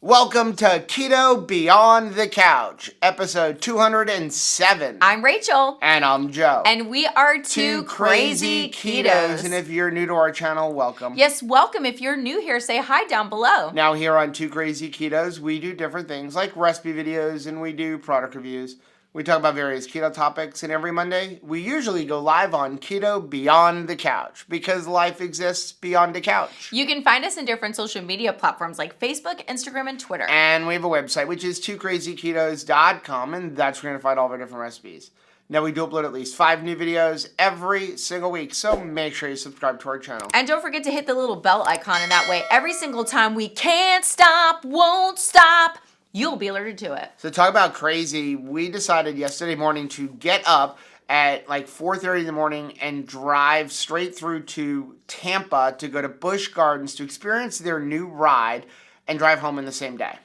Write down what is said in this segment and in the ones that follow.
Welcome to Keto Beyond the Couch, episode 207. I'm Rachel. And I'm Joe. And we are two crazy ketos. And if you're new to our channel, welcome. Yes, welcome. If you're new here, say hi down below. Now here on Two Crazy Ketos, we do different things like recipe videos and we do product reviews. We talk about various keto topics, and every Monday, we usually go live on Keto Beyond the Couch because life exists beyond the couch. You can find us in different social media platforms like Facebook, Instagram, and Twitter. And we have a website, which is twocrazyketos.com, and that's where you're going to find all of our different recipes. Now, we do upload at least 5 new videos every single week, so make sure you subscribe to our channel. And don't forget to hit the little bell icon, and that way, every single time we can't stop, won't stop, you'll be alerted to it. So talk about crazy. We decided yesterday morning to get up at like 4:30 in the morning and drive straight through to Tampa to go to Busch Gardens to experience their new ride and drive home in the same day.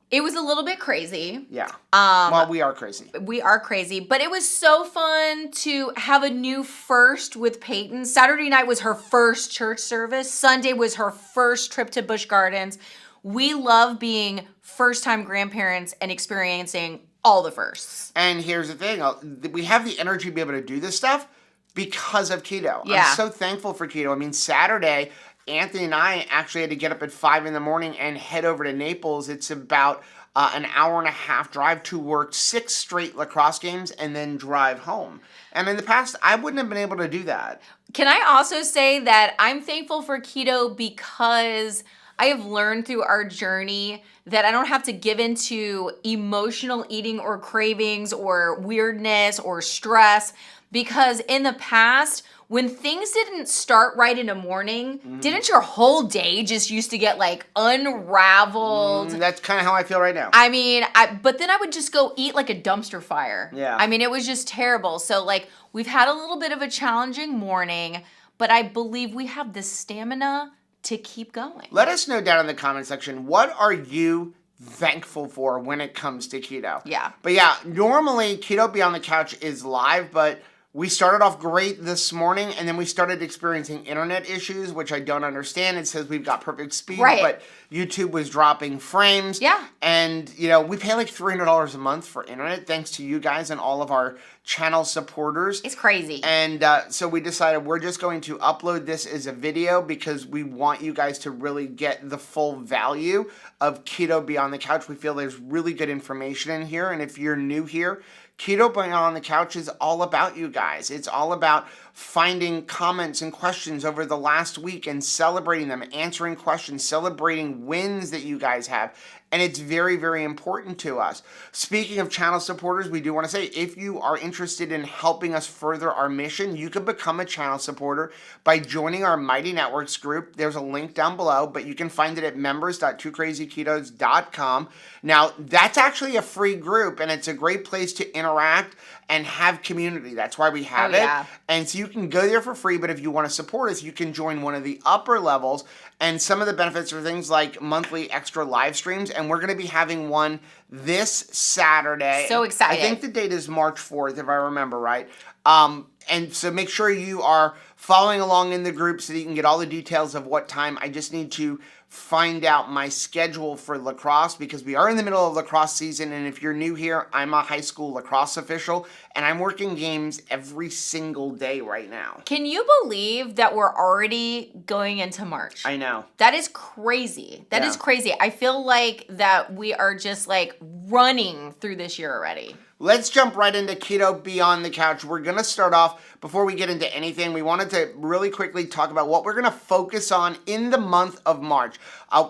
It was a little bit crazy. Yeah. Well, we are crazy. We are crazy, but it was so fun to have a new first with Peyton. Saturday night was her first church service. Sunday was her first trip to Busch Gardens. We love being first-time grandparents and experiencing all the firsts. And here's the thing. We have the energy to be able to do this stuff because of keto. Yeah. I'm so thankful for keto. I mean, Saturday, Anthony and I actually had to get up at 5 in the morning and head over to Naples. It's about an hour and a half drive to work 6 straight lacrosse games and then drive home. And in the past, I wouldn't have been able to do that. Can I also say that I'm thankful for keto because I have learned through our journey that I don't have to give into emotional eating or cravings or weirdness or stress, because in the past, when things didn't start right in the morning, didn't your whole day just used to get like unraveled? That's kind of how I feel right now. I mean, but then I would just go eat like a dumpster fire. Yeah. I mean, it was just terrible. So like we've had a little bit of a challenging morning, but I believe we have the stamina to keep going. Let us know down in the comment section, what are you thankful for when it comes to keto? Yeah. But yeah, normally Keto Beyond the Couch is live, but we started off great this morning, and then we started experiencing internet issues, which I don't understand. It says we've got perfect speed, right, but YouTube was dropping frames. Yeah. And, you know, we pay like $300 a month for internet, thanks to you guys and all of our channel supporters. It's crazy. And so we decided we're just going to upload this as a video because we want you guys to really get the full value of Keto Beyond the Couch. We feel there's really good information in here, and if you're new here, Keto Beyond the Couch is all about you guys. It's all about finding comments and questions over the last week and celebrating them, answering questions, celebrating wins that you guys have. And it's very, very important to us. Speaking of channel supporters, we do want to say, if you are interested in helping us further our mission, you can become a channel supporter by joining our Mighty Networks group. There's a link down below, but you can find it at members.twocrazyketos.com. Now, that's actually a free group, and it's a great place to interact and have community. That's why we have it. Yeah. And so you can go there for free, but if you want to support us, you can join one of the upper levels. And some of the benefits are things like monthly extra live streams, and we're going to be having one this Saturday. So excited. I think the date is March 4th, if I remember right. And so make sure you are following along in the group so that you can get all the details of what time. I just need to find out my schedule for lacrosse because we are in the middle of lacrosse season, and if you're new here, I'm a high school lacrosse official, and I'm working games every single day right now. Can you believe that we're already going into March? I know. That is crazy. That is crazy. I feel like that we are just like running through this year already. Let's jump right into Keto Beyond the Couch. We're going to start off, before we get into anything, we wanted to really quickly talk about what we're going to focus on in the month of March.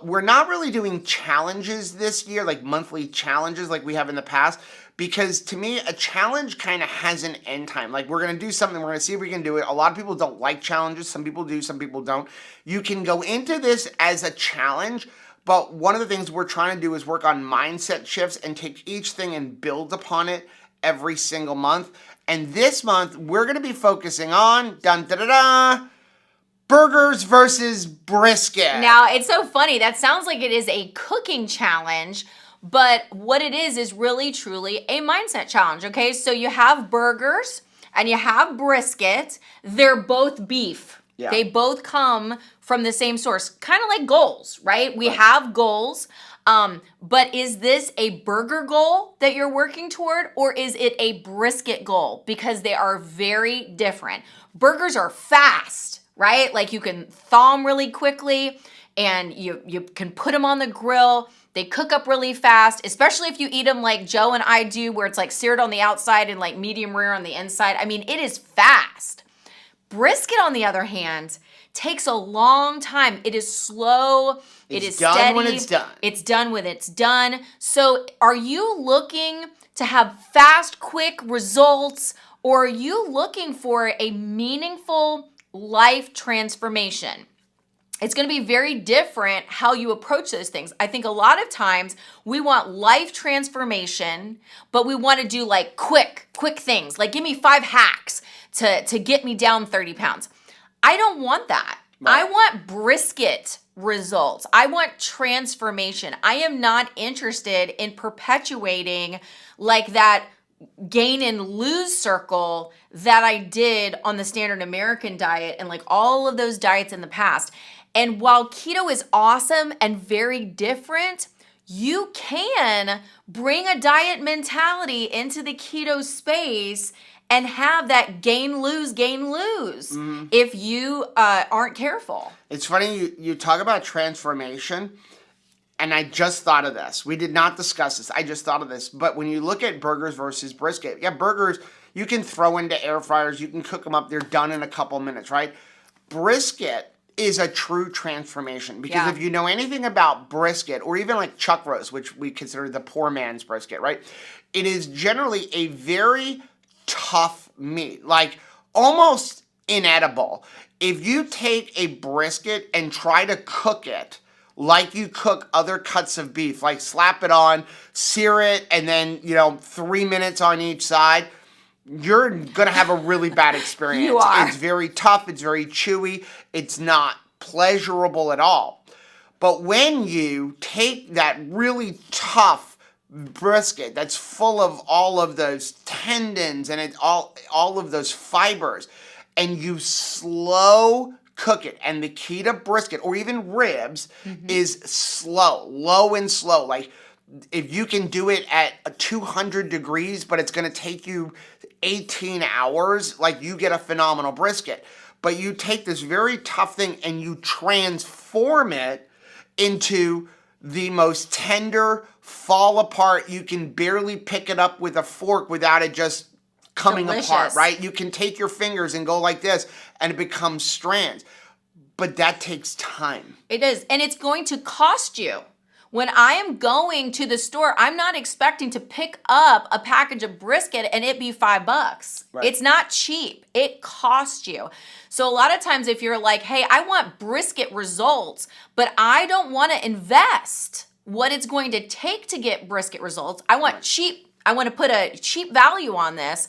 We're not really doing challenges this year, like monthly challenges like we have in the past, because to me, a challenge kind of has an end time. Like, we're going to do something, we're going to see if we can do it. A lot of people don't like challenges. Some people do, some people don't. You can go into this as a challenge, but one of the things we're trying to do is work on mindset shifts and take each thing and build upon it every single month. And this month, we're going to be focusing on, burgers versus brisket. Now, it's so funny. That sounds like it is a cooking challenge, but what it is really, truly a mindset challenge, okay? So you have burgers and you have brisket. They're both beef. Yeah. They both come from the same source, kind of like goals, right? We have goals. But is this a burger goal that you're working toward, or is it a brisket goal? Because they are very different. Burgers are fast, right? Like you can thaw them really quickly and you can put them on the grill. They cook up really fast, especially if you eat them like Joe and I do, where it's like seared on the outside and like medium rare on the inside. I mean, it is fast. Brisket, on the other hand, takes a long time. It is slow. It is done steady. when it's done. It's done when it's done. So are you looking to have fast, quick results, or are you looking for a meaningful life transformation? It's going to be very different how you approach those things. I think a lot of times we want life transformation, but we want to do like quick things. Like give me 5 hacks to get me down 30 pounds. I don't want that. Right. I want brisket results. I want transformation. I am not interested in perpetuating like that gain and lose circle that I did on the standard American diet and like all of those diets in the past. And while keto is awesome and very different, you can bring a diet mentality into the keto space and have that gain, lose if you aren't careful. It's funny, you talk about transformation, and I just thought of this. We did not discuss this. I just thought of this. But when you look at burgers versus brisket, yeah, burgers, you can throw into air fryers. You can cook them up. They're done in a couple minutes, right? Brisket is a true transformation, because if you know anything about brisket, or even like chuck roast, which we consider the poor man's brisket, right? It is generally a very tough meat, like almost inedible. If you take a brisket and try to cook it like you cook other cuts of beef, like slap it on, sear it, and then, 3 minutes on each side, you're going to have a really bad experience. You are. It's very tough. It's very chewy. It's not pleasurable at all. But when you take that really tough brisket that's full of all of those tendons and all of those fibers, and you slow cook it, and the key to brisket or even ribs is slow, low and slow. Like if you can do it at 200 degrees, but it's going to take you 18 hours, like you get a phenomenal brisket. But you take this very tough thing and you transform it into the most tender, fall apart, you can barely pick it up with a fork without it just coming apart, right? You can take your fingers and go like this and it becomes strands. But that takes time. It is. And it's going to cost you. When I am going to the store, I'm not expecting to pick up a package of brisket and it be $5. Right. It's not cheap. It costs you. So a lot of times if you're like, hey, I want brisket results, but I don't want to invest what it's going to take to get brisket results. I want cheap. I want to put a cheap value on this.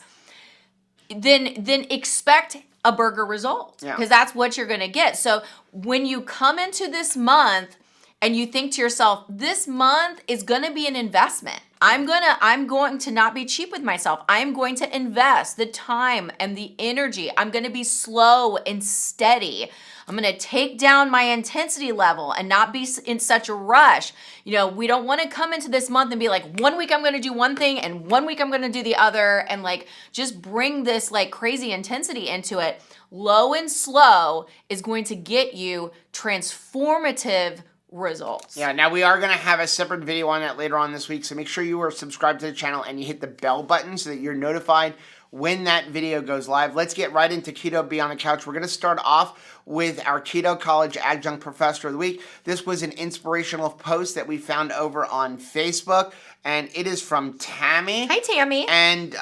Then expect a burger result, because that's what you're going to get. So when you come into this month and you think to yourself, this month is going to be an investment. I'm going to not be cheap with myself. I'm going to invest the time and the energy. I'm going to be slow and steady. I'm going to take down my intensity level and not be in such a rush. We don't want to come into this month and be like, 1 week I'm going to do one thing and 1 week I'm going to do the other, and like just bring this like crazy intensity into it. Low and slow is going to get you transformative results. Yeah, now we are going to have a separate video on that later on this week, so make sure you are subscribed to the channel and you hit the bell button so that you're notified when that video goes live. Let's get right into Keto Beyond the Couch. We're going to start off with our Keto College Adjunct Professor of the Week. This was an inspirational post that we found over on Facebook, and it is from Tammy. Hi, Tammy. And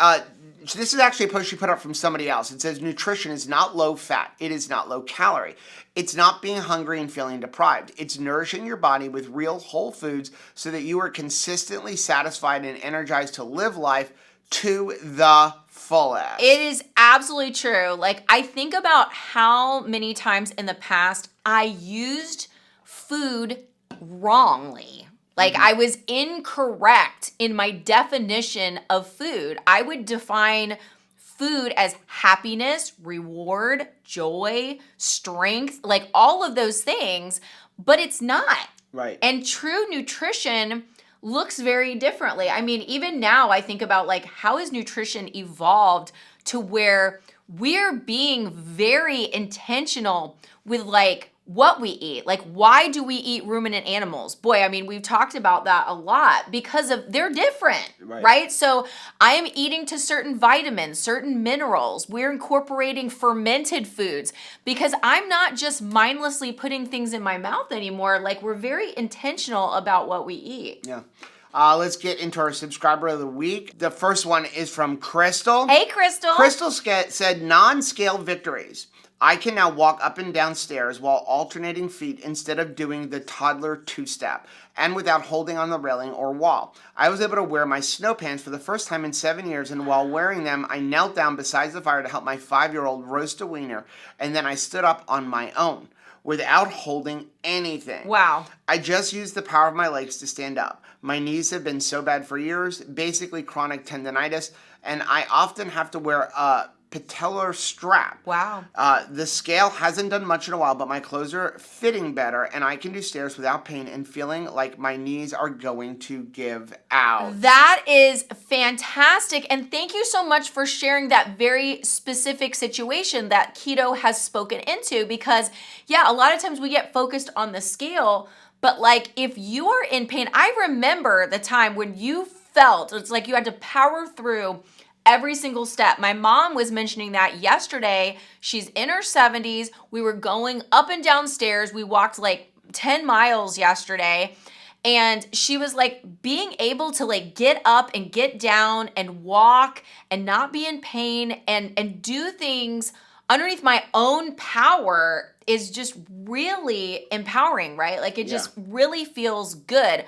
this is actually a post she put up from somebody else. It says, nutrition is not low fat. It is not low calorie. It's not being hungry and feeling deprived. It's nourishing your body with real whole foods so that you are consistently satisfied and energized to live life to the fullest. It is absolutely true. Like, I think about how many times in the past I used food wrongly. Like, I was incorrect in my definition of food. I would define food as happiness, reward, joy, strength, like all of those things, but it's not. Right. And true nutrition looks very differently. I mean, even now I think about like how has nutrition evolved to where we're being very intentional with like what we eat. Like, why do we eat ruminant animals? Boy, I mean, we've talked about that a lot because of they're different, right? So I am eating to certain vitamins, certain minerals. We're incorporating fermented foods because I'm not just mindlessly putting things in my mouth anymore. Like, we're very intentional about what we eat. Yeah. Let's get into our subscriber of the week. The first one is from Crystal. Hey, Crystal. Crystal said, non-scale victories. I can now walk up and down stairs while alternating feet instead of doing the toddler two-step and without holding on the railing or wall. I was able to wear my snow pants for the first time in 7 years, and while wearing them, I knelt down beside the fire to help my 5-year-old roast a wiener, and then I stood up on my own without holding anything. Wow. I just used the power of my legs to stand up. My knees have been so bad for years, basically chronic tendonitis, and I often have to wear a patellar strap. Wow. The scale hasn't done much in a while, but my clothes are fitting better, and I can do stairs without pain and feeling like my knees are going to give out. That is fantastic. And thank you so much for sharing that very specific situation that keto has spoken into, because yeah, a lot of times we get focused on the scale, but like if you are in pain, I remember the time when you felt it's like you had to power through every single step. My mom was mentioning that yesterday. She's in her 70s. We were going up and down stairs. We walked like 10 miles yesterday. And she was like, being able to like get up and get down and walk and not be in pain and do things underneath my own power is just really empowering, right? Like it just really feels good.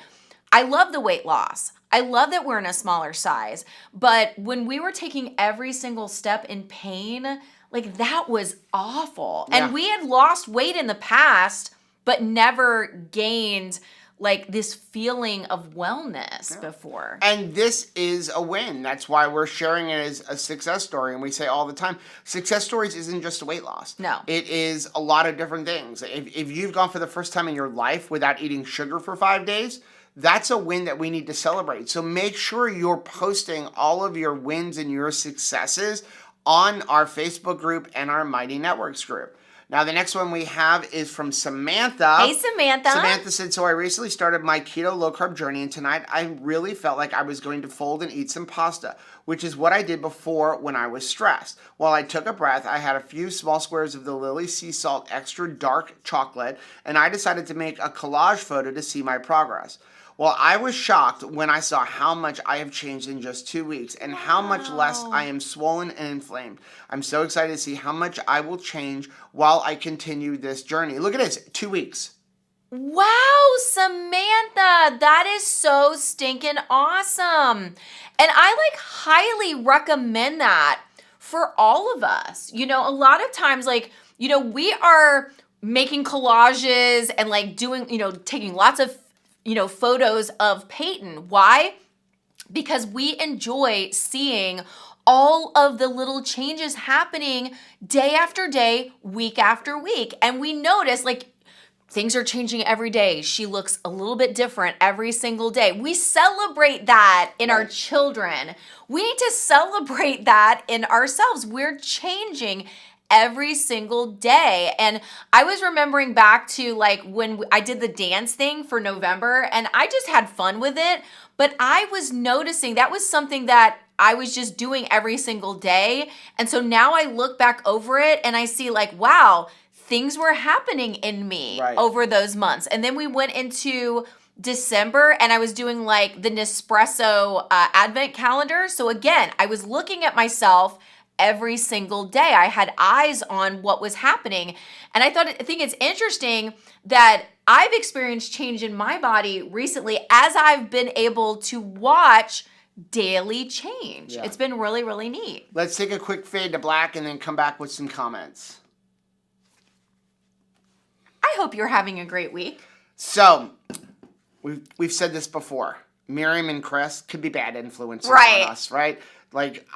I love the weight loss. I love that we're in a smaller size, but when we were taking every single step in pain, like that was awful. Yeah. And we had lost weight in the past, but never gained like this feeling of wellness before. And this is a win. That's why we're sharing it as a success story. And we say all the time, success stories isn't just weight loss. No. It is a lot of different things. If you've gone for the first time in your life without eating sugar for 5 days, that's a win that we need to celebrate. So make sure you're posting all of your wins and your successes on our Facebook group and our Mighty Networks group. Now, the next one we have is from Samantha. Hey, Samantha. Samantha said, so I recently started my keto low-carb journey, and tonight I really felt like I was going to fold and eat some pasta, which is what I did before when I was stressed. While I took a breath, I had a few small squares of the Lily Sea Salt Extra Dark Chocolate, and I decided to make a collage photo to see my progress. Well, I was shocked when I saw how much I have changed in just 2 weeks and how much less I am swollen and inflamed. I'm so excited to see how much I will change while I continue this journey. Look at this, 2 weeks. Wow, Samantha, that is so stinking awesome. And I like highly recommend that for all of us. You know, a lot of times, like, you know, we are making collages and like doing, you know, taking lots of photos of Peyton. Why? Because we enjoy seeing all of the little changes happening day after day, week after week. And we notice like things are changing every day. She looks a little bit different every single day. We celebrate that in our children. We need to celebrate that in ourselves. We're changing every single day. And I was remembering back to like when I did the dance thing for November, and I just had fun with it. But I was noticing that was something that I was just doing every single day. And so now I look back over it and I see like, wow, things were happening in me over those months. And then we went into December and I was doing like the Nespresso advent calendar. So again, I was looking at myself every single day. I had eyes on what was happening. And I think it's interesting that I've experienced change in my body recently as I've been able to watch daily change. It's been really, really neat. Let's take a quick fade to black and then come back with some comments. I hope you're having a great week. So, we've said this before. Miriam and Chris could be bad influences on us, right? Like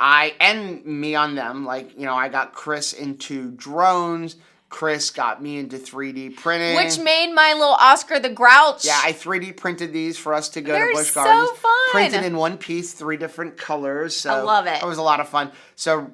me on them. Like, you know, I got Chris into drones. Chris got me into 3D printing. Which made my little Oscar the Grouch. Yeah, I 3D printed these for us to go They're to Busch so Gardens. fun. Printed in one piece, 3 different colors. So I love it. That was a lot of fun. So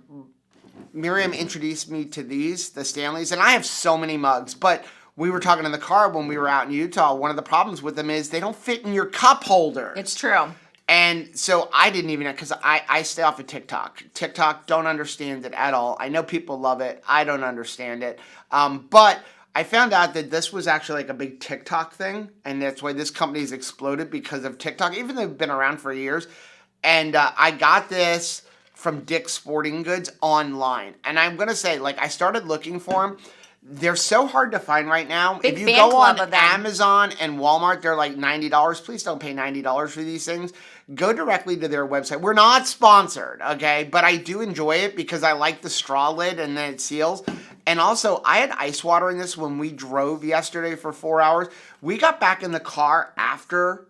Miriam introduced me to these, the Stanleys, and I have so many mugs, but we were talking in the car when we were out in Utah. One of the problems with them is they don't fit in your cup holder. It's true. And so I didn't even know, because I stay off of TikTok. TikTok, don't understand it at all. I know people love it. I don't understand it. But I found out that this was actually like a big TikTok thing, and that's why this company's exploded because of TikTok, even though they've been around for years. And I got this from Dick's Sporting Goods online. And I'm going to say, like, I started looking for them. They're so hard to find right now. Big if you fan go club on of them. Amazon and Walmart, they're like $90. Please don't pay $90 for these things. Go directly to their website. We're not sponsored, okay? But I do enjoy it because I like the straw lid and then it seals. And also, I had ice water in this when we drove yesterday for 4 hours. We got back in the car after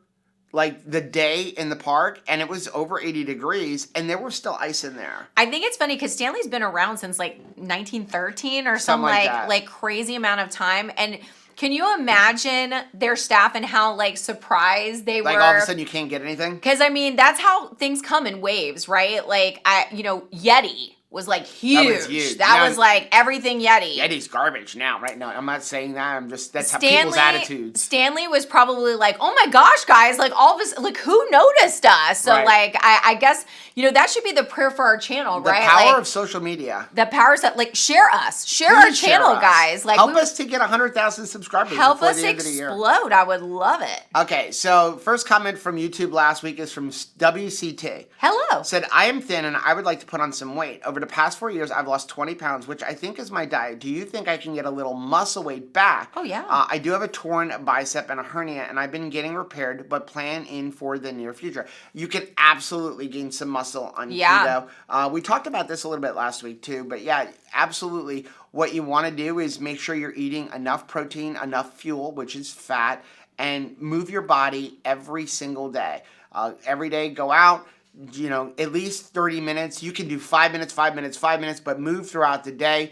like the day in the park, and it was over 80 degrees, and there was still ice in there. I think it's funny because Stanley's been around since like 1913 or some Something like that. like crazy amount of time. And can you imagine their staff and how like surprised they Like were? all of a sudden you can't get anything? Because I mean, that's how things come in waves, right? Like Yeti was like huge. That was huge. That Now- was like everything Yeti. Yeti's garbage now, right? No, I'm not saying that. I'm just, that's how people's attitudes. Stanley was probably like, oh my gosh, guys, like all of us, like who noticed us? So Right. like, I guess, that should be the prayer for our channel, The right? power like, of social media. the powers that, like, share us. Share our Please share channel, us. guys. Like, help us to get 100,000 subscribers help before us the end of the year. explode. I would love it. Okay, so first comment from YouTube last week is from WCT. Hello. Said, I am thin and I would like to put on some weight. Over the past 4 years, I've lost 20 pounds, which I think is my diet. Do you think I can get a little muscle weight back? Oh, yeah. I do have a torn bicep and a hernia, and I've been getting repaired, but plan in for the near future. You can absolutely gain some muscle on Yeah. keto. We talked about this a little bit last week, too, but yeah, absolutely. What you want to do is make sure you're eating enough protein, enough fuel, which is fat, and move your body every single day. Every day, go out, at least 30 minutes. You can do 5 minutes, 5 minutes, 5 minutes, but move throughout the day.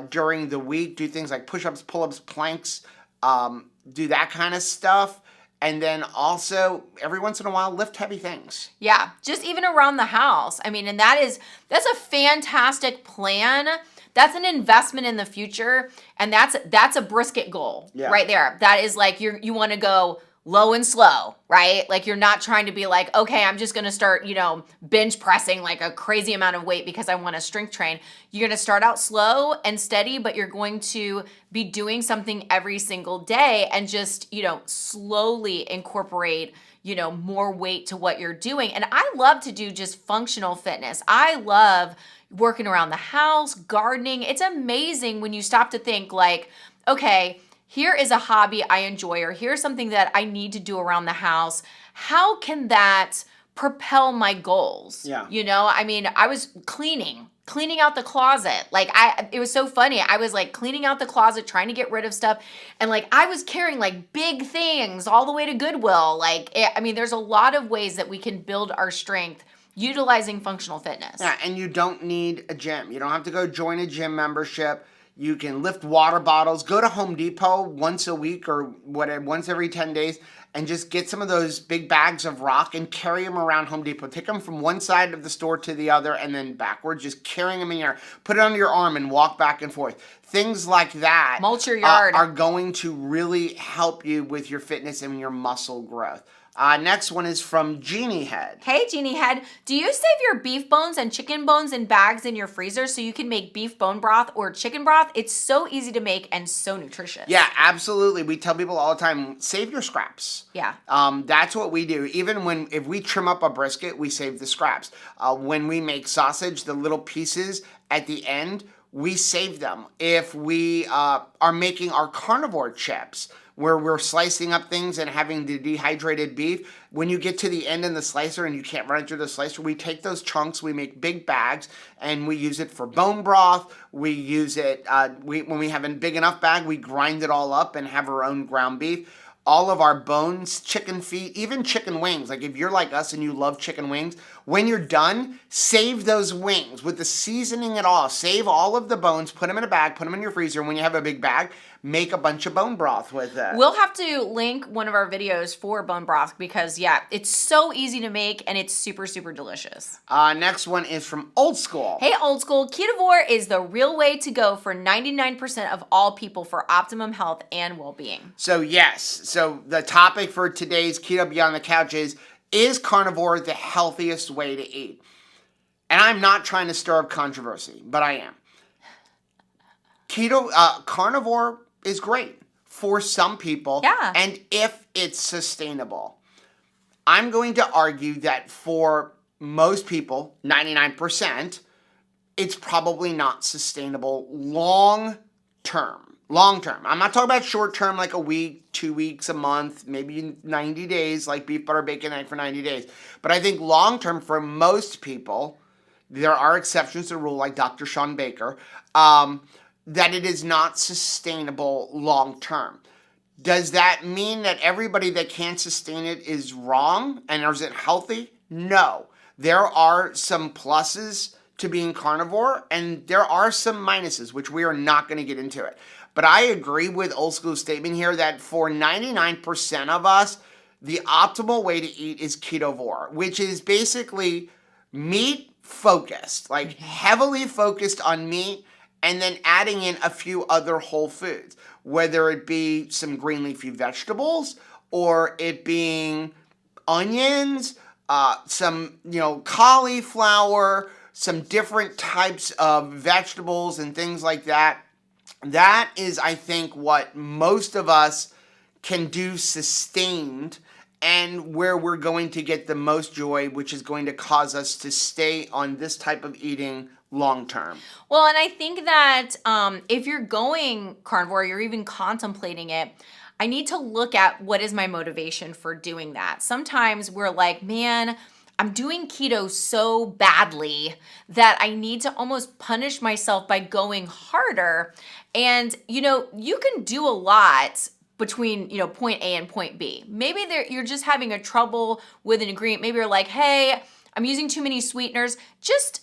During the week, do things like push-ups, pull-ups, planks, do that kind of stuff. And then also, every once in a while, lift heavy things. Yeah, just even around the house. I mean, and that's a fantastic plan. That's an investment in the future, and that's a brisket goal right there. That is like you want to go low and slow, right? Like you're not trying to be like, okay, I'm just going to start, bench pressing like a crazy amount of weight because I want to strength train. You're going to start out slow and steady, but you're going to be doing something every single day and just, slowly incorporate, more weight to what you're doing. And I love to do just functional fitness. I love working around the house, gardening. It's amazing when you stop to think like, okay, here is a hobby I enjoy, or here's something that I need to do around the house. How can that propel my goals? Yeah. I mean, I was cleaning out the closet. Like it was so funny. I was like cleaning out the closet, trying to get rid of stuff. And like, I was carrying like big things all the way to Goodwill. There's a lot of ways that we can build our strength utilizing functional fitness. Yeah, and you don't need a gym. You don't have to go join a gym membership. You can lift water bottles. Go to Home Depot once a week or whatever, once every 10 days, and just get some of those big bags of rock and carry them around Home Depot. Take them from one side of the store to the other and then backwards, just carrying them in your, put it under your arm and walk back and forth. Things like that mulch your yard are going to really help you with your fitness and your muscle growth. Next one is from Jeannie Head. Hey, Jeannie Head. Do you save your beef bones and chicken bones in bags in your freezer so you can make beef bone broth or chicken broth? It's so easy to make and so nutritious. Yeah, absolutely. We tell people all the time, save your scraps. Yeah. That's what we do. Even if we trim up a brisket, we save the scraps. When we make sausage, the little pieces at the end, we save them. If we are making our carnivore chips, where we're slicing up things and having the dehydrated beef, when you get to the end in the slicer and you can't run it through the slicer, we take those chunks, we make big bags, and we use it for bone broth. We use it, when we have a big enough bag, we grind it all up and have our own ground beef. all of our bones, chicken feet, even chicken wings. Like if you're like us and you love chicken wings, when you're done, save those wings with the seasoning and all. Save all of the bones, put them in a bag, put them in your freezer. And when you have a big bag, make a bunch of bone broth with it. We'll have to link one of our videos for bone broth because, yeah, it's so easy to make and it's super, super delicious. Next one is from Old School. Hey, Old School. Ketovore is the real way to go for 99% of all people for optimum health and well-being. So, yes. So, the topic for today's Keto Beyond the Couch is carnivore the healthiest way to eat? And I'm not trying to stir up controversy, but I am. Carnivore is great for some people. Yeah. And if it's sustainable. I'm going to argue that for most people, 99%, it's probably not sustainable long term. Long term. I'm not talking about short term like a week, 2 weeks, a month, maybe 90 days, like beef, butter, bacon, egg for 90 days. But I think long term for most people, there are exceptions to the rule like Dr. Sean Baker, that it is not sustainable long term. Does that mean that everybody that can't sustain it is wrong and is it healthy? No. There are some pluses to being carnivore and there are some minuses, which we are not going to get into it. But I agree with Old School's statement here that for 99% of us, the optimal way to eat is ketovore, which is basically meat focused, like heavily focused on meat and then adding in a few other whole foods, whether it be some green leafy vegetables or it being onions, some, cauliflower, some different types of vegetables and things like that. That is, I think, what most of us can do sustained and where we're going to get the most joy, which is going to cause us to stay on this type of eating long term. Well, and I think that if you're going carnivore, you're even contemplating it, I need to look at what is my motivation for doing that. Sometimes we're like, man, I'm doing keto so badly that I need to almost punish myself by going harder. And, you can do a lot between, point A and point B. Maybe you're just having a trouble with an ingredient. Maybe you're like, hey, I'm using too many sweeteners. Just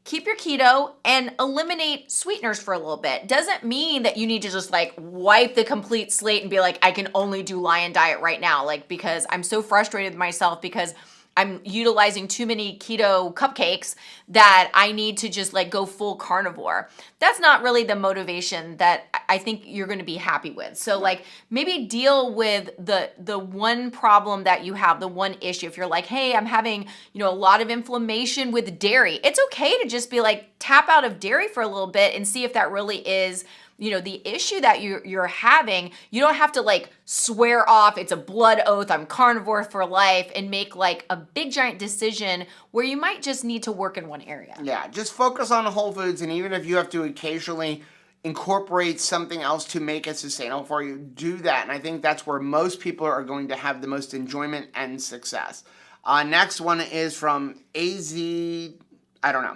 keep your keto and eliminate sweeteners for a little bit. Doesn't mean that you need to just wipe the complete slate and be like, I can only do lion diet right now. Because I'm so frustrated with myself because I'm utilizing too many keto cupcakes that I need to just go full carnivore. That's not really the motivation that I think you're going to be happy with. So maybe deal with the one problem that you have, the one issue. If you're like, hey, I'm having, a lot of inflammation with dairy. It's okay to just be tap out of dairy for a little bit and see if that really is the issue that you're having. You don't have to swear off, it's a blood oath, I'm carnivore for life, and make a big giant decision where you might just need to work in one area. Yeah, just focus on whole foods, and even if you have to occasionally incorporate something else to make it sustainable for you, do that. And I think that's where most people are going to have the most enjoyment and success. Next one is from AZ Tino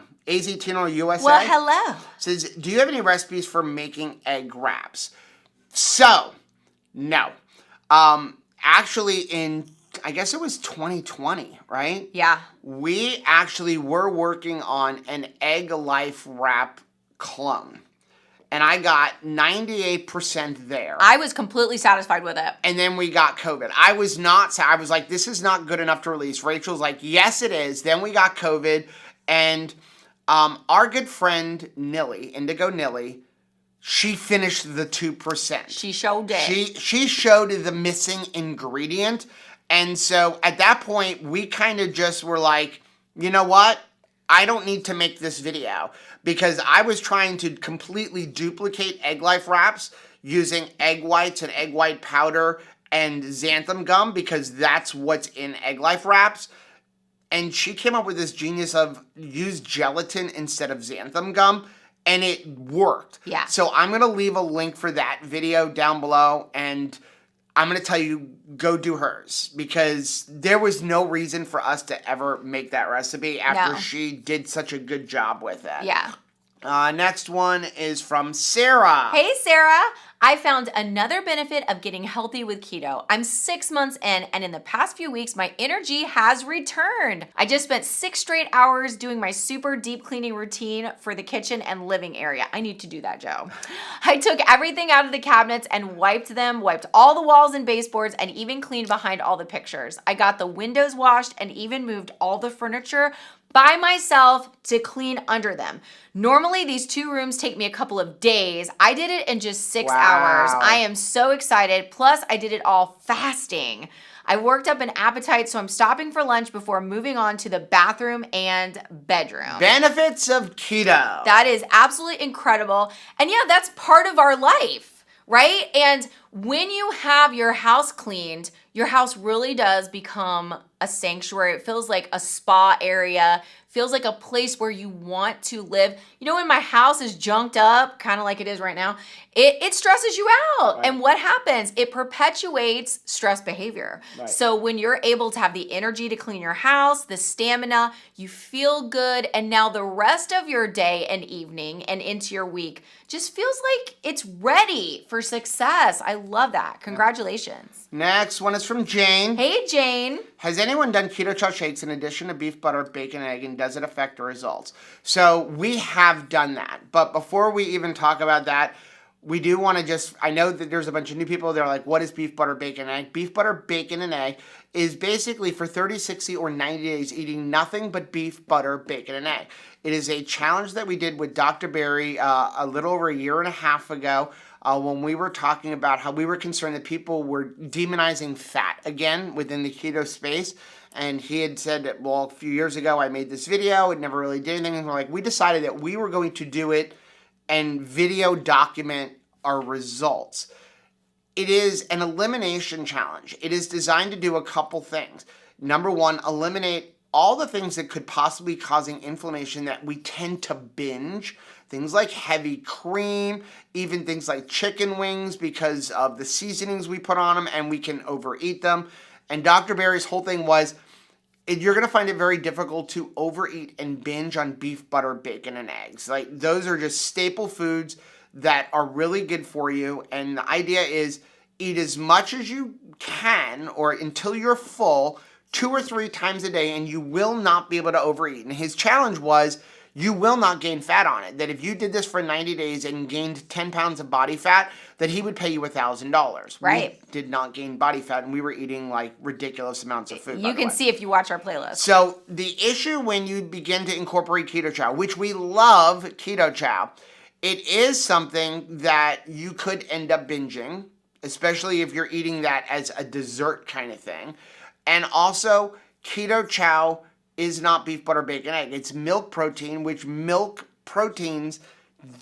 USA. Well, hello. Says, do you have any recipes for making egg wraps? So, no. Actually, I guess it was 2020, right? Yeah. We actually were working on an Egg Life wrap clone. And I got 98% there. I was completely satisfied with it. And then we got COVID. I was like, this is not good enough to release. Rachel's like, yes, it is. Then we got COVID. And our good friend Nilly, Indigo Nilly, she finished the 2%. She showed it. She showed the missing ingredient. And so at that point, we kind of just were like, you know what? I don't need to make this video because I was trying to completely duplicate Egg Life wraps using egg whites and egg white powder and xanthan gum because that's what's in Egg Life wraps. And she came up with this genius of use gelatin instead of xanthan gum, and it worked. Yeah. So I'm going to leave a link for that video down below, and I'm going to tell you, go do hers, because there was no reason for us to ever make that recipe after she did such a good job with it. Yeah. Next one is from Sarah. Hey, Sarah. I found another benefit of getting healthy with keto. I'm 6 months in, and in the past few weeks, my energy has returned. I just spent 6 straight hours doing my super deep cleaning routine for the kitchen and living area. I need to do that, Joe. I took everything out of the cabinets and wiped them, wiped all the walls and baseboards, and even cleaned behind all the pictures. I got the windows washed and even moved all the furniture by myself to clean under them. Normally, these 2 rooms take me a couple of days. I did it in just 6 hours. I am so excited. Plus, I did it all fasting. I worked up an appetite, so I'm stopping for lunch before moving on to the bathroom and bedroom. Benefits of keto. That is absolutely incredible. And yeah, that's part of our life, right? And when you have your house cleaned, your house really does become a sanctuary. It feels like a spa area, feels like a place where you want to live. You know, when my house is junked up, kind of like it is right now, it stresses you out. Right. And what happens? It perpetuates stress behavior. Right. So when you're able to have the energy to clean your house, the stamina, you feel good. And now the rest of your day and evening and into your week just feels like it's ready for success. I love that. Congratulations. Next one is from Jane. Hey, Jane. Has anyone done keto chow shakes in addition to beef, butter, bacon, egg, and does it affect the results? So we have done that. But before we even talk about that, we do want to just, I know that there's a bunch of new people that are like, what is beef, butter, bacon, and egg? Beef, butter, bacon, and egg is basically for 30, 60, or 90 days eating nothing but beef, butter, bacon, and egg. It is a challenge that we did with Dr. Berry a little over a year and a half ago. When we were talking about how we were concerned that people were demonizing fat again within the keto space. And he had said that, well, a few years ago, I made this video. It never really did anything. And we're like, we decided that we were going to do it and video document our results. It is an elimination challenge. It is designed to do a couple things. Number one, eliminate all the things that could possibly causing inflammation that we tend to binge. Things like heavy cream, even things like chicken wings because of the seasonings we put on them and we can overeat them. And Dr. Berry's whole thing was, you're going to find it very difficult to overeat and binge on beef, butter, bacon, and eggs. Like, those are just staple foods that are really good for you. And the idea is eat as much as you can or until you're full 2 or 3 times a day, and you will not be able to overeat. And his challenge was, you will not gain fat on it. That if you did this for 90 days and gained 10 pounds of body fat, that he would pay you $1,000. Right. We did not gain body fat, and we were eating like ridiculous amounts of food. You can see if you watch our playlist. So the issue when you begin to incorporate keto chow, which we love keto chow, it is something that you could end up binging, especially if you're eating that as a dessert kind of thing. And also, keto chow is not beef, butter, bacon, egg. It's milk protein, which milk proteins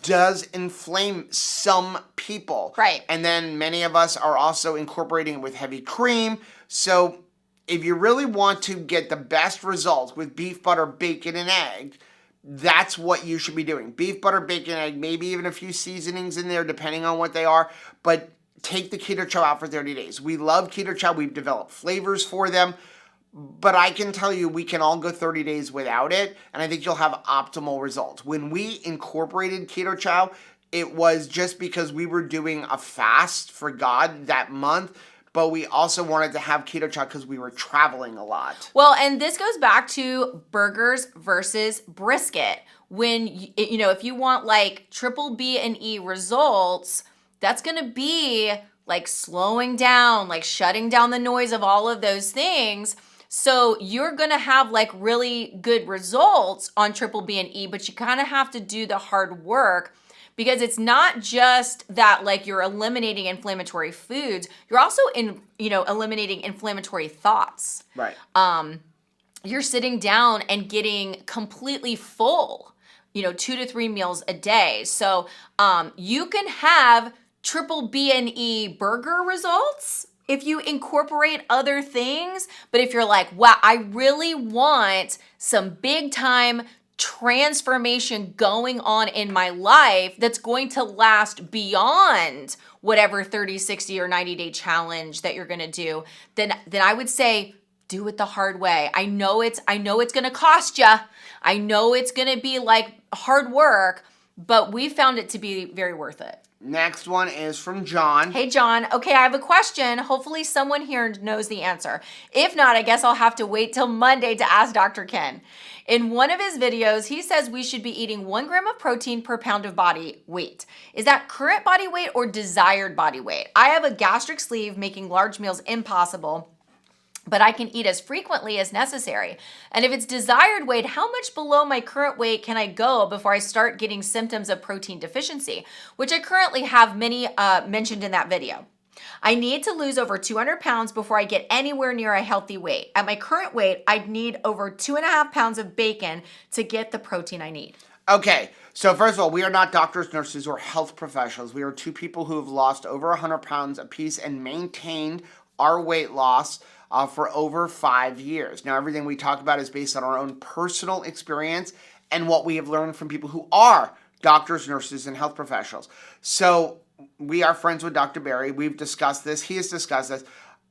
does inflame some people. Right. And then many of us are also incorporating it with heavy cream. So if you really want to get the best results with beef, butter, bacon, and egg, that's what you should be doing. Beef, butter, bacon, egg, maybe even a few seasonings in there depending on what they are. But take the keto chow out for 30 days. We love keto chow. We've developed flavors for them. But I can tell you we can all go 30 days without it, and I think you'll have optimal results. When we incorporated keto chow, it was just because we were doing a fast for God that month, but we also wanted to have keto chow because we were traveling a lot. Well, and this goes back to burgers versus brisket. When, you know, if you want like triple B and E results, that's going to be like slowing down, like shutting down the noise of all of those things. So you're going to have like really good results on triple B and E, but you kind of have to do the hard work because it's not just that like you're eliminating inflammatory foods. You're also eliminating inflammatory thoughts. Right. You're sitting down and getting completely full, 2 to 3 meals a day. So you can have triple B and E burger results if you incorporate other things, but if you're like, wow, I really want some big time transformation going on in my life that's going to last beyond whatever 30, 60, or 90-day challenge that you're going to do, then I would say do it the hard way. I know it's going to cost you. I know it's going to be like hard work, but we found it to be very worth it. Next one is from John. Hey, John. Okay, I have a question. Hopefully someone here knows the answer. If not, I guess I'll have to wait till Monday to ask Dr. Ken. In one of his videos, he says we should be eating 1 gram of protein per pound of body weight. Is that current body weight or desired body weight? I have a gastric sleeve, making large meals impossible, but I can eat as frequently as necessary. And if it's desired weight, how much below my current weight can I go before I start getting symptoms of protein deficiency, which I currently have many mentioned in that video. I need to lose over 200 pounds before I get anywhere near a healthy weight. At my current weight, I'd need over 2.5 pounds of bacon to get the protein I need. Okay, so first of all, we are not doctors, nurses, or health professionals. We are two people who have lost over 100 pounds apiece and maintained our weight loss for over 5 years. Now, everything we talk about is based on our own personal experience and what we have learned from people who are doctors, nurses, and health professionals. So we are friends with Dr. Berry. We've discussed this. He has discussed this.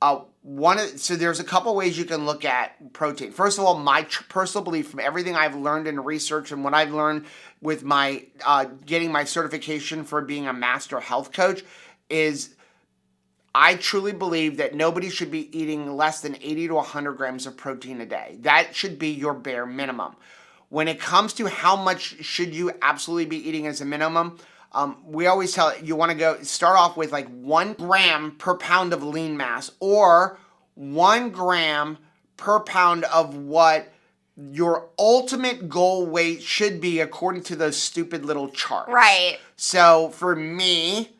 So there's a couple ways you can look at protein. First of all, my personal belief from everything I've learned in research and what I've learned with my getting my certification for being a master health coach is I truly believe that nobody should be eating less than 80 to 100 grams of protein a day. That should be your bare minimum. When it comes to how much should you absolutely be eating as a minimum, we always tell you want to start off with like 1 gram per pound of lean mass or 1 gram per pound of what your ultimate goal weight should be according to those stupid little charts. Right. So for me,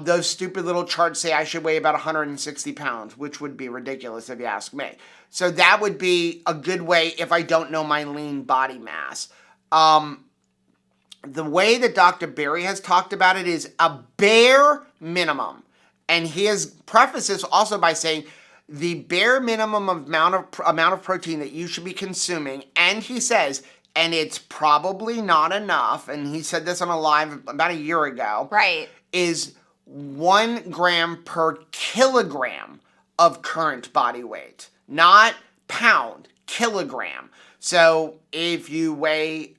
those stupid little charts say I should weigh about 160 pounds, which would be ridiculous if you ask me. So that would be a good way if I don't know my lean body mass. The way that Dr. Berry has talked about it is a bare minimum. And he has prefaced this also by saying the bare minimum amount of protein that you should be consuming. And he says, and it's probably not enough, and he said this on a live about a year ago. Right. Is 1 gram per kilogram of current body weight. Not pound, kilogram. So if you weigh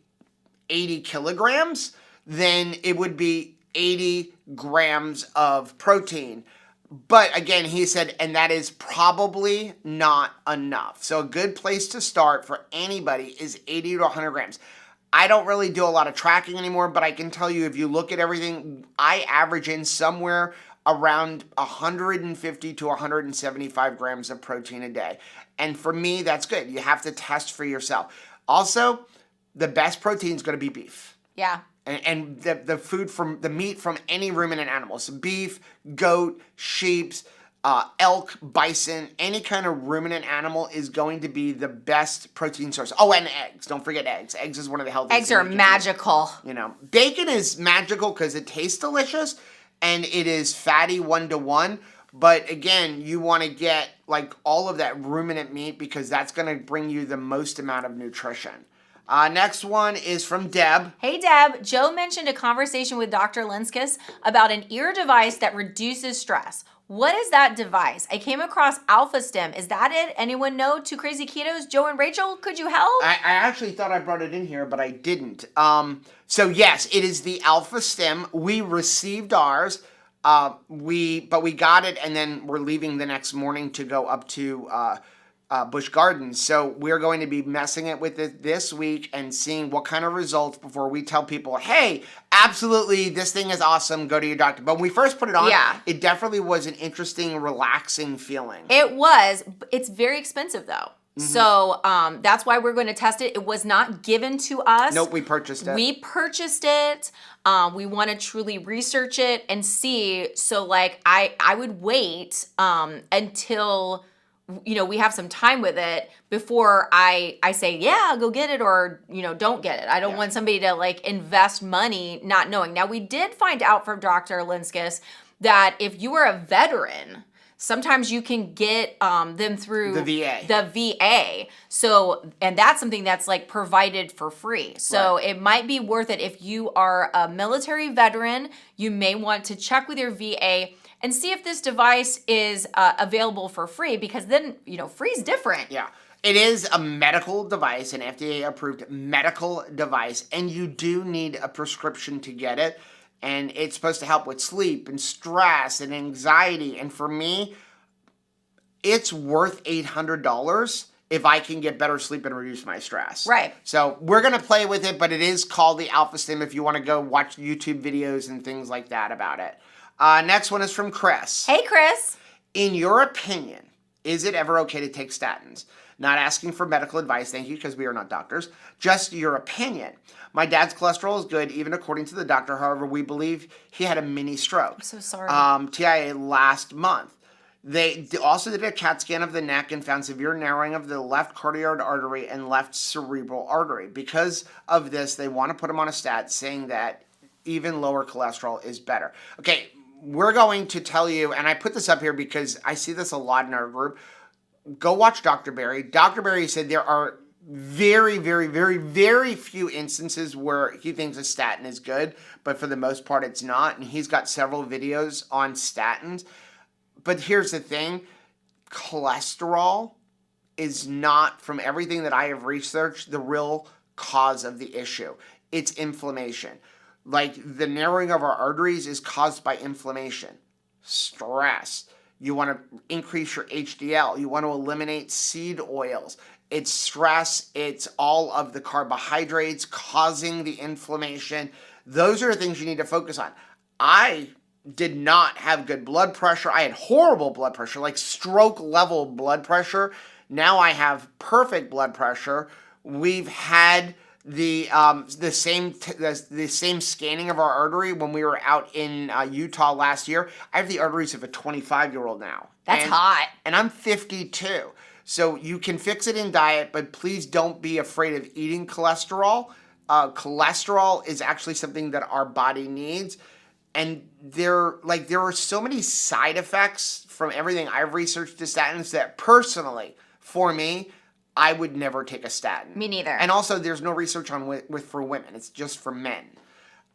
80 kilograms, then it would be 80 grams of protein. But again, he said, and that is probably not enough. So a good place to start for anybody is 80 to 100 grams. I don't really do a lot of tracking anymore, but I can tell you if you look at everything, I average in somewhere around 150 to 175 grams of protein a day. And for me, that's good. You have to test for yourself. Also, the best protein is going to be beef. Yeah. And the meat from any ruminant animal. So beef, goat, sheep, elk, bison, any kind of ruminant animal is going to be the best protein source. Oh, and eggs. Don't forget eggs. Eggs is one of the healthiest. Eggs are magical. You know, bacon is magical because it tastes delicious and it is fatty 1-to-1. But again, you want to get like all of that ruminant meat because that's going to bring you the most amount of nutrition. Next one is from Deb. Hey, Deb. Joe mentioned a conversation with Dr. Linskis about an ear device that reduces stress. What is that device? I came across Alpha Stim. Is that it? Anyone know? Two Crazy Ketos? Joe and Rachel, could you help? I actually thought I brought it in here, but I didn't. So yes, it is the Alpha Stim. We received ours. But we got it, and then we're leaving the next morning to go up to Busch Gardens. So we're going to be messing it with it this week and seeing what kind of results before we tell people, hey, absolutely, this thing is awesome, go to your doctor. But when we first put it on, it definitely was an interesting, relaxing feeling. It was. It's very expensive, though. Mm-hmm. So that's why we're going to test it. It was not given to us. Nope, we purchased it. We purchased it. We want to truly research it and see. So, like, I would wait until, you know, we have some time with it before I say, yeah, go get it, or, you know, don't get it. I don't want somebody to, like, invest money not knowing. Now, we did find out from Dr. Linskis that if you are a veteran, sometimes you can get them through the VA. So, and that's something that's like provided for free. So It might be worth it if you are a military veteran. You may want to check with your VA and see if this device is available for free, because then, you know, free is different. Yeah. It is a medical device, an FDA-approved medical device, and you do need a prescription to get it. And it's supposed to help with sleep and stress and anxiety. And for me, it's worth $800 if I can get better sleep and reduce my stress. Right. So we're going to play with it, but it is called the Alpha Stim if you want to go watch YouTube videos and things like that about it. Next one is from Chris. Hey, Chris. In your opinion, is it ever okay to take statins? Not asking for medical advice, thank you, because we are not doctors. Just your opinion. My dad's cholesterol is good, even according to the doctor. However, we believe he had a mini stroke. I'm so sorry. TIA last month. They also did a CAT scan of the neck and found severe narrowing of the left carotid artery and left cerebral artery. Because of this, they want to put him on a stat, saying that even lower cholesterol is better. Okay, we're going to tell you, and I put this up here because I see this a lot in our group. Go watch Dr. Berry. Dr. Berry said there are very, very, very, very few instances where he thinks a statin is good, but for the most part it's not. And he's got several videos on statins. But here's the thing, cholesterol is not, from everything that I have researched, the real cause of the issue. It's inflammation. Like the narrowing of our arteries is caused by inflammation, stress. You want to increase your HDL. You want to eliminate seed oils. It's stress. It's all of the carbohydrates causing the inflammation. Those are the things you need to focus on. I did not have good blood pressure. I had horrible blood pressure, like stroke level blood pressure. Now I have perfect blood pressure. We've had the same scanning of our artery when we were out in Utah last year. I have the arteries of a 25-year-old now. That's hot. And I'm 52. So you can fix it in diet, but please don't be afraid of eating cholesterol. Cholesterol is actually something that our body needs. And there are so many side effects from everything I've researched to statins that personally, for me, I would never take a statin. Me neither. And also, there's no research on for women. It's just for men.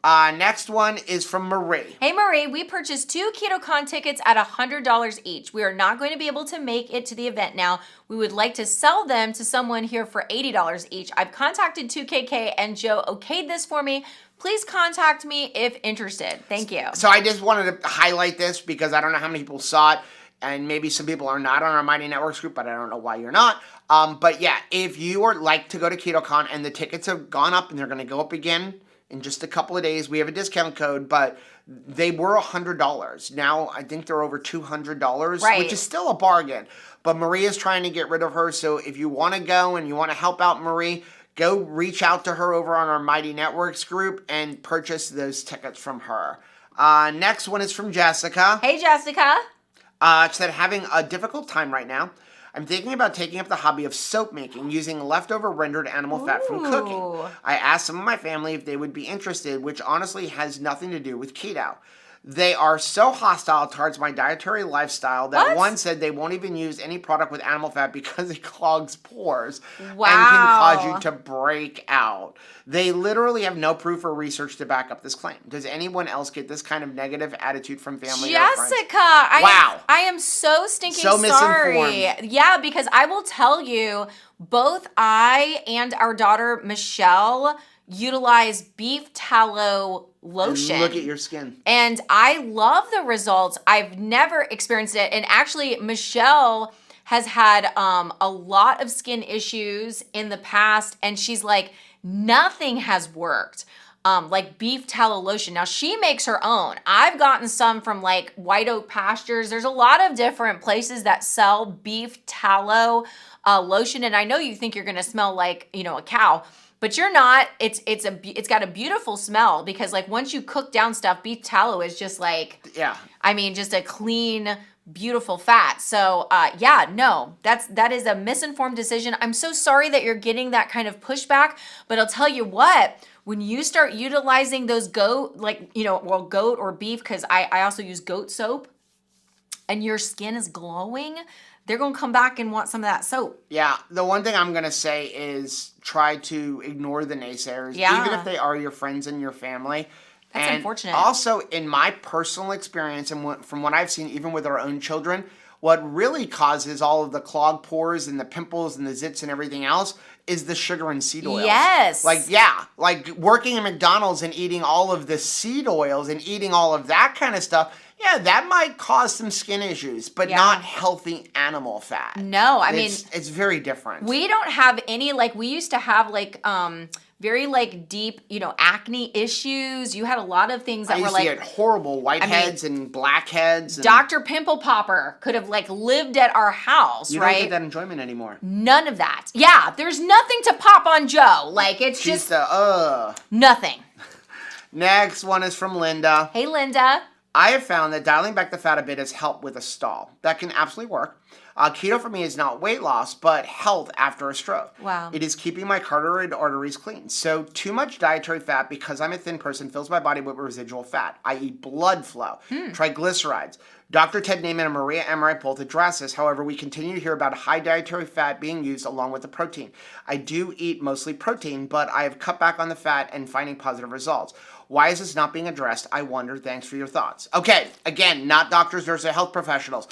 Next one is from Marie. Hey, Marie, we purchased 2 KetoCon tickets at $100 each. We are not going to be able to make it to the event now. We would like to sell them to someone here for $80 each. I've contacted 2KK and Joe okayed this for me. Please contact me if interested. Thank you. So I just wanted to highlight this because I don't know how many people saw it. And maybe some people are not on our Mighty Networks group, but I don't know why you're not. But yeah, if you are like to go to KetoCon and the tickets have gone up and they're going to go up again in just a couple of days, we have a discount code, but they were $100. Now I think they're over $200, right, which is still a bargain. But Maria's trying to get rid of her. So if you want to go and you want to help out Marie, go reach out to her over on our Mighty Networks group and purchase those tickets from her. Next one is from Jessica. Hey, Jessica. She said, having a difficult time right now. I'm thinking about taking up the hobby of soap making using leftover rendered animal fat from cooking. I asked some of my family if they would be interested, which honestly has nothing to do with keto. They are so hostile towards my dietary lifestyle that one said they won't even use any product with animal fat because it clogs pores and can cause you to break out. They literally have no proof or research to back up this claim. Does anyone else get this kind of negative attitude from family or friends? Jessica, Wow. I am so stinking so sorry. Misinformed. Yeah, because I will tell you, both I and our daughter Michelle utilize beef tallow lotion. And look at your skin. And I love the results. I've never experienced it. And actually, Michelle has had a lot of skin issues in the past. And she's like, nothing has worked. Like beef tallow lotion. Now, she makes her own. I've gotten some from like White Oak Pastures. There's a lot of different places that sell beef tallow lotion. And I know you think you're going to smell like, a cow. But you're not. It's got a beautiful smell because like once you cook down stuff, beef tallow is just like, just a clean, beautiful fat. So that is a misinformed decision. I'm so sorry that you're getting that kind of pushback, but I'll tell you what, when you start utilizing those goat or beef, because I also use goat soap, and your skin is glowing, they're going to come back and want some of that soap. Yeah, the one thing I'm going to say is try to ignore the naysayers, even if they are your friends and your family. That's unfortunate. Also, in my personal experience and from what I've seen, even with our own children, What really causes all of the clogged pores and the pimples and the zits and everything else is the sugar and seed oils. Yes. Like working at McDonald's and eating all of the seed oils and eating all of that kind of stuff, yeah, that might cause some skin issues, but not healthy animal fat. No, I mean, it's very different. We don't have any, like, we used to have, like, very, like, deep, acne issues. You had a lot of things that were, like... I used to get horrible whiteheads and blackheads. Dr. Pimple Popper could have, like, lived at our house, right? You don't get that enjoyment anymore. None of that. Yeah, there's nothing to pop on Joe. Like, it's just... Nothing. Next one is from Linda. Hey, Linda. I have found that dialing back the fat a bit has helped with a stall. That can absolutely work. Keto for me is not weight loss, but health after a stroke. Wow. It is keeping my carotid arteries clean. So too much dietary fat, because I'm a thin person, fills my body with residual fat, i.e. blood flow, triglycerides. Dr. Ted Naiman and Maria Emmerich both address this. However, we continue to hear about high dietary fat being used along with the protein. I do eat mostly protein, but I have cut back on the fat and finding positive results. Why is this not being addressed? I wonder. Thanks for your thoughts. Okay, again, not doctors, nurses, or health professionals.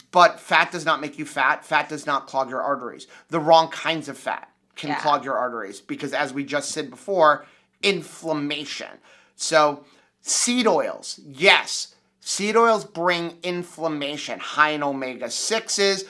But fat does not make you fat. Fat does not clog your arteries. The wrong kinds of fat can clog your arteries because, as we just said before, inflammation. So seed oils, yes. Seed oils bring inflammation, high in omega-6s,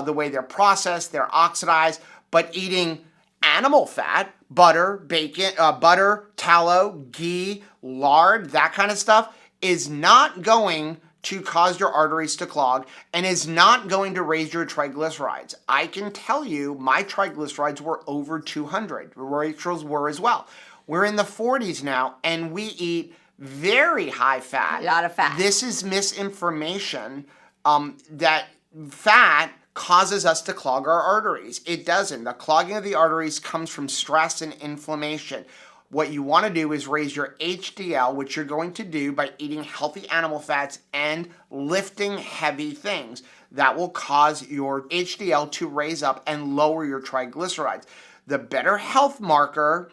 the way they're processed, they're oxidized, but eating animal fat, butter, bacon, butter, tallow, ghee, lard, that kind of stuff is not going to cause your arteries to clog and is not going to raise your triglycerides. I can tell you my triglycerides were over 200. Rachel's were as well. We're in the 40s now and we eat very high fat. A lot of fat. This is misinformation that fat causes us to clog our arteries. It doesn't. The clogging of the arteries comes from stress and inflammation. What you want to do is raise your HDL, which you're going to do by eating healthy animal fats and lifting heavy things. That will cause your HDL to raise up and lower your triglycerides. The better health marker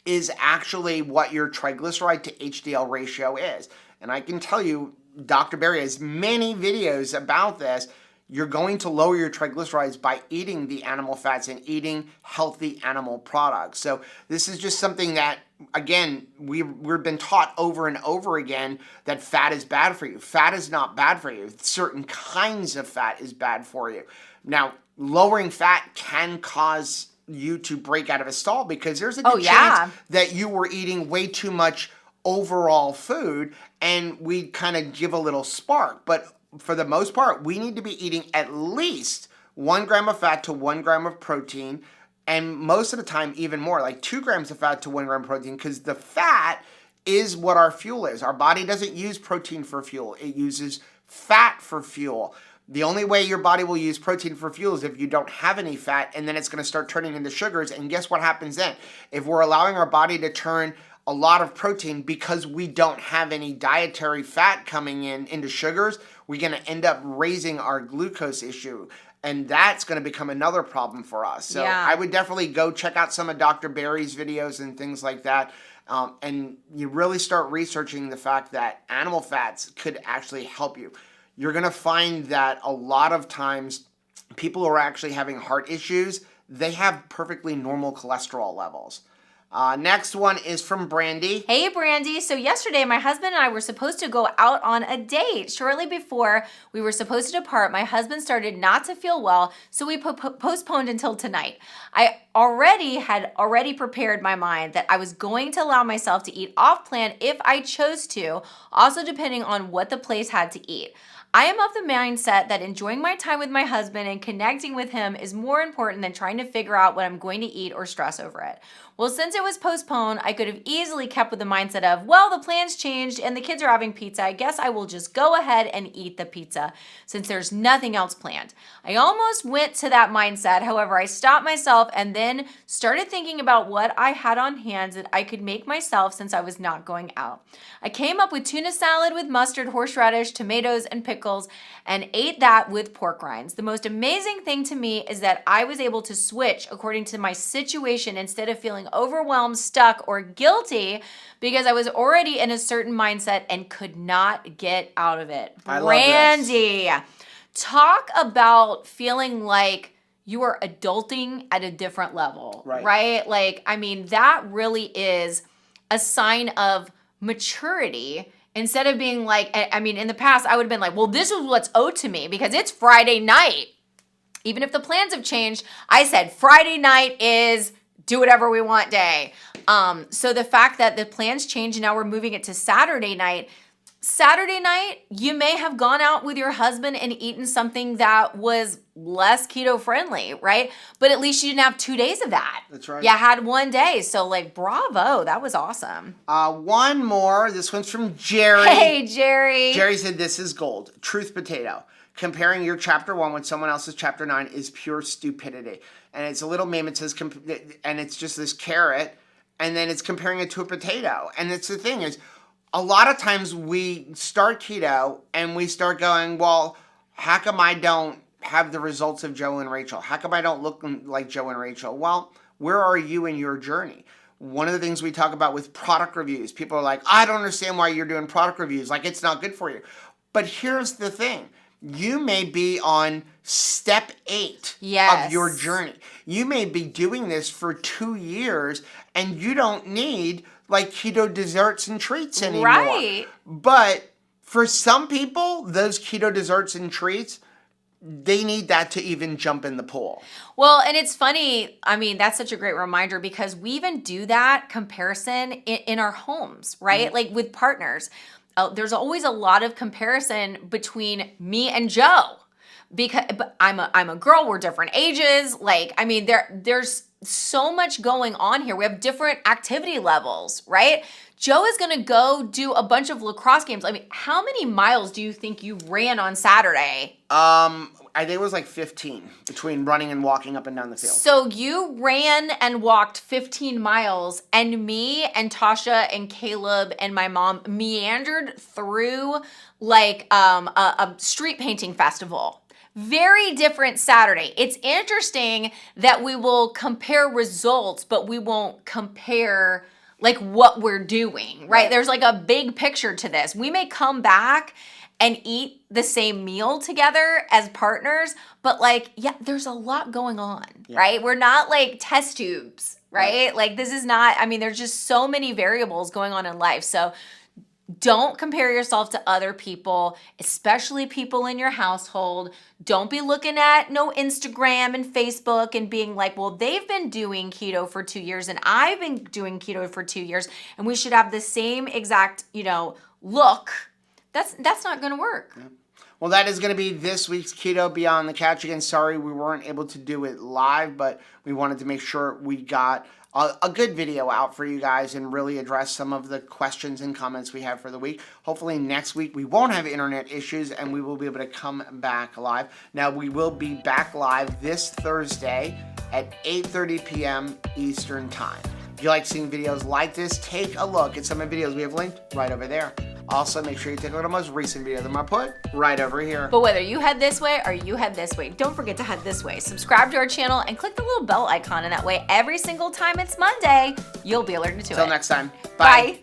is actually what your triglyceride to HDL ratio is. And I can tell you, Dr. Berry has many videos about this. You're going to lower your triglycerides by eating the animal fats and eating healthy animal products. So this is just something that, again, we've been taught over and over again that fat is bad for you. Fat is not bad for you. Certain kinds of fat is bad for you. Now, lowering fat can cause you to break out of a stall because there's a good chance that you were eating way too much overall food and we kind of give a little spark. But for the most part, we need to be eating at least 1 gram of fat to 1 gram of protein, and most of the time even more, like 2 grams of fat to 1 gram of protein, because the fat is what our fuel is. Our body doesn't use protein for fuel. It uses fat for fuel. The only way your body will use protein for fuel is if you don't have any fat, and then it's going to start turning into sugars, and guess what happens then? If we're allowing our body to turn a lot of protein because we don't have any dietary fat coming into sugars, we're going to end up raising our glucose issue. And that's going to become another problem for us. So I would definitely go check out some of Dr. Berry's videos and things like that. And you really start researching the fact that animal fats could actually help you. You're going to find that a lot of times people who are actually having heart issues, they have perfectly normal cholesterol levels. Next one is from Brandy. Hey, Brandy. So yesterday, my husband and I were supposed to go out on a date. Shortly before we were supposed to depart, my husband started not to feel well, so we postponed until tonight. I had already prepared my mind that I was going to allow myself to eat off plan if I chose to, also depending on what the place had to eat. I am of the mindset that enjoying my time with my husband and connecting with him is more important than trying to figure out what I'm going to eat or stress over it. Well, since it was postponed, I could have easily kept with the mindset of, well, the plans changed and the kids are having pizza. I guess I will just go ahead and eat the pizza since there's nothing else planned. I almost went to that mindset. However, I stopped myself and then started thinking about what I had on hand that I could make myself since I was not going out. I came up with tuna salad with mustard, horseradish, tomatoes, and pickles and ate that with pork rinds. The most amazing thing to me is that I was able to switch according to my situation instead of feeling overwhelmed, stuck, or guilty because I was already in a certain mindset and could not get out of it. I Brandy. love this. Talk about feeling like you are adulting at a different level, right? Like, I mean, that really is a sign of maturity. Instead of being like, I mean, in the past, I would have been like, well, this is what's owed to me because it's Friday night. Even if the plans have changed, I said Friday night is do whatever we want day. So the fact that the plans changed and now we're moving it to Saturday night, you may have gone out with your husband and eaten something that was less keto friendly, right? But at least you didn't have 2 days of that. That's right. You had 1 day. So like, bravo. That was awesome. One more. This one's from Jerry. Hey, Jerry. Jerry said, this is gold. Truth potato. Comparing your chapter 1 with someone else's chapter 9 is pure stupidity. And it's a little meme. It says, and it's just this carrot. And then it's comparing it to a potato. And it's the thing is, a lot of times we start keto and we start going, well, how come I don't have the results of Joe and Rachel? How come I don't look like Joe and Rachel? Well, where are you in your journey? One of the things we talk about with product reviews, people are like, I don't understand why you're doing product reviews. Like, it's not good for you. But here's the thing. You may be on step 8 of your journey. You may be doing this for 2 years and you don't need like keto desserts and treats anymore. Right. But for some people, those keto desserts and treats, they need that to even jump in the pool. Well, and it's funny. I mean, that's such a great reminder because we even do that comparison in our homes, right? Mm-hmm. Like with partners. There's always a lot of comparison between me and Joe because I'm a girl. We're different ages. Like, I mean, there's so much going on here. We have different activity levels, right? Joe is going to go do a bunch of lacrosse games. I mean, how many miles do you think you ran on Saturday? I think it was like 15 between running and walking up and down the field. So you ran and walked 15 miles and me and Tasha and Caleb and my mom meandered through like a street painting festival. Very different Saturday. It's interesting that we will compare results, but we won't compare like what we're doing, right? There's like a big picture to this. We may come back and eat the same meal together as partners, but like, yeah, there's a lot going on, right? We're not like test tubes, right? Like this is not, I mean, there's just so many variables going on in life. So don't compare yourself to other people, especially people in your household. Don't be looking at no Instagram and Facebook and being like, well, they've been doing keto for 2 years and I've been doing keto for 2 years and we should have the same exact, look. That's not going to work. Yeah. Well, that is going to be this week's Keto Beyond the Couch. Again, sorry we weren't able to do it live, but we wanted to make sure we got a good video out for you guys and really address some of the questions and comments we have for the week. Hopefully next week we won't have internet issues and we will be able to come back live. Now, we will be back live this Thursday at 8:30 p.m. Eastern Time. If you like seeing videos like this, take a look at some of the videos we have linked right over there. Also, make sure you take a look at the most recent video that I put right over here. But whether you head this way or you head this way, don't forget to head this way. Subscribe to our channel and click the little bell icon, and that way every single time it's Monday, you'll be alerted to it. Until next time. Bye.